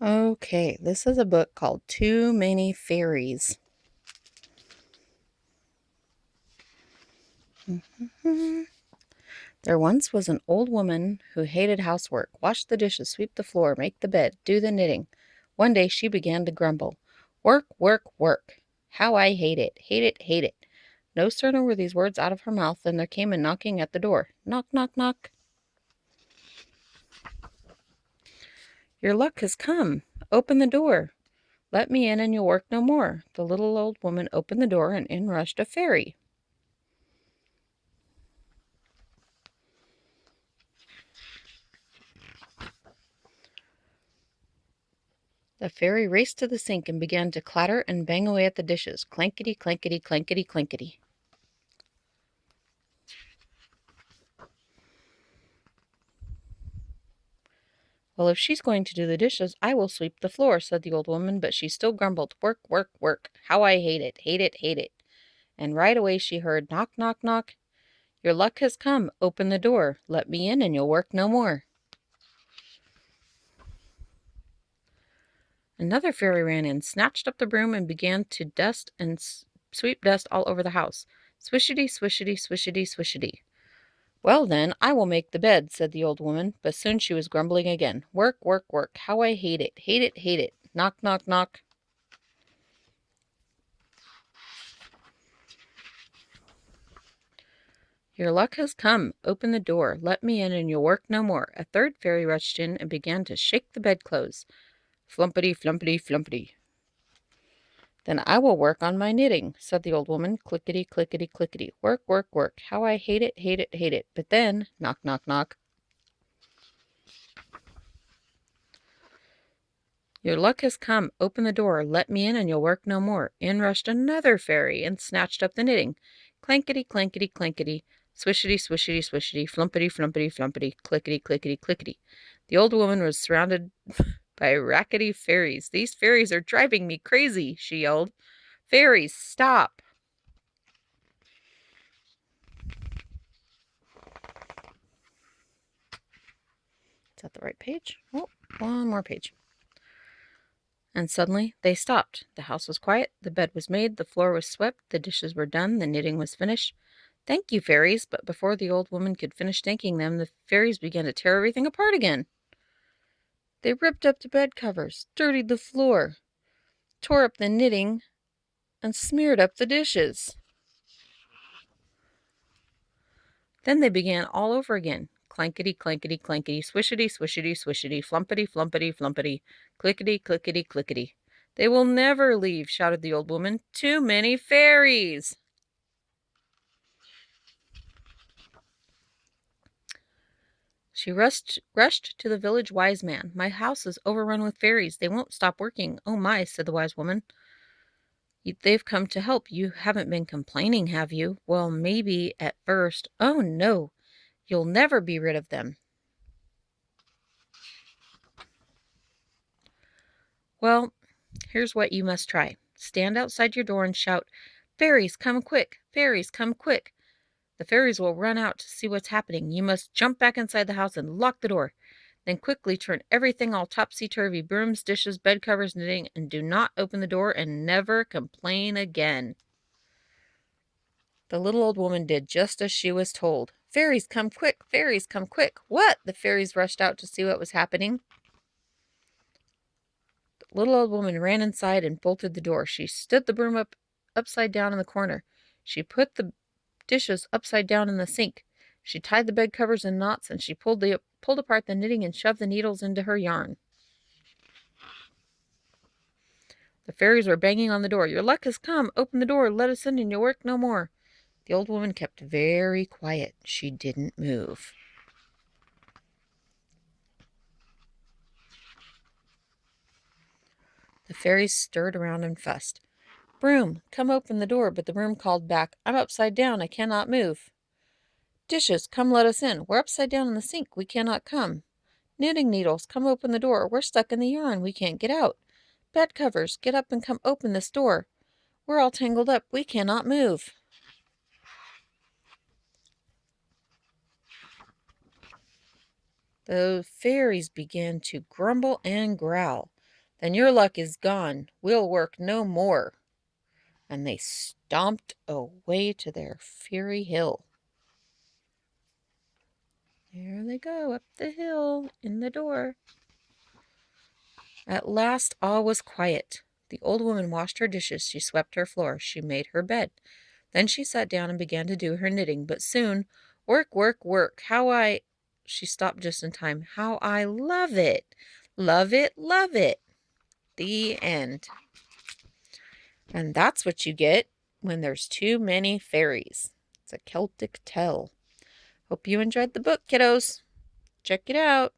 Okay, this is a book called Too Many Fairies. There once was an old woman who hated housework, wash the dishes, sweep the floor, make the bed, do the knitting. One day she began to grumble. Work, work, work. How I hate it, hate it, hate it. No sooner were these words out of her mouth than there came a knocking at the door. Knock, knock, knock. Your luck has come. Open the door. Let me in and you'll work no more. The little old woman opened the door and in rushed a fairy. The fairy raced to the sink and began to clatter and bang away at the dishes. Clankety, clankety, clankety, clankety. Well, if she's going to do the dishes, I will sweep the floor, said the old woman, but she still grumbled. Work, work, work. How I hate it, hate it, hate it. And right away she heard knock, knock, knock. Your luck has come. Open the door. Let me in and you'll work no more. Another fairy ran in, snatched up the broom, and began to dust and sweep dust all over the house. Swishity, swishity, swishity, swishity. Well, then, I will make the bed, said the old woman, but soon she was grumbling again. Work, work, work. How I hate it, hate it, hate it. Knock, knock, knock. Your luck has come. Open the door. Let me in and you'll work no more. A third fairy rushed in and began to shake the bedclothes. Flumpety, flumpety, flumpety. Then I will work on my knitting, said the old woman. Clickety, clickety, clickety. Work, work, work. How I hate it, hate it, hate it. But then, knock, knock, knock. Your luck has come. Open the door. Let me in and you'll work no more. In rushed another fairy and snatched up the knitting. Clankety, clankety, clankety. Swishity, swishity, swishity. Flumpety, flumpety, flumpety. Clickety, clickety, clickety. The old woman was surrounded by rackety fairies. These fairies are driving me crazy, she yelled. Fairies, stop. Is that the right page? Oh, one more page. And suddenly they stopped. The house was quiet, the bed was made, the floor was swept, the dishes were done, the knitting was finished. Thank you, fairies, but before the old woman could finish thanking them, the fairies began to tear everything apart again. They ripped up the bed covers, dirtied the floor, tore up the knitting, and smeared up the dishes. Then they began all over again. Clankety, clankety, clankety, swishity, swishity, swishity, flumpety, flumpety, flumpety, clickety, clickety, clickety. They will never leave, shouted the old woman. Too many fairies. She rushed to the village wise man. My house is overrun with fairies. They won't stop working. Oh my, said the wise woman. They've come to help. You haven't been complaining, have you? Well, maybe at first. Oh no, you'll never be rid of them. Well, here's what you must try. Stand outside your door and shout, Fairies, come quick! Fairies, come quick! The fairies will run out to see what's happening. You must jump back inside the house and lock the door. Then quickly turn everything all topsy-turvy, brooms, dishes, bed covers, knitting, and do not open the door and never complain again. The little old woman did just as she was told. Fairies, come quick! Fairies, come quick! What? The fairies rushed out to see what was happening. The little old woman ran inside and bolted the door. She stood the broom upside down in the corner. She put the dishes upside down in the sink. She tied the bed covers in knots, and she pulled apart the knitting and shoved the needles into her yarn. The fairies were banging on the door. Your luck has come. Open the door. Let us in, and you'll work no more. The old woman kept very quiet. She didn't move. The fairies stirred around and fussed. Broom, come open the door, but the broom called back, I'm upside down. I cannot move. Dishes, come let us in. We're upside down in the sink. We cannot come. Knitting needles, come open the door. We're stuck in the yarn. We can't get out. Bed covers, get up and come open this door. We're all tangled up. We cannot move. The fairies began to grumble and growl. Then your luck is gone. We'll work no more." And they stomped away to their fairy hill. There they go up the hill in the door. At last all was quiet. The old woman washed her dishes, she swept her floor, she made her bed. Then she sat down and began to do her knitting, but soon, work, work, work, she stopped just in time. How I love it! Love it, love it! The end. And that's what you get when there's too many fairies. It's a Celtic tale. Hope you enjoyed the book, kiddos. Check it out.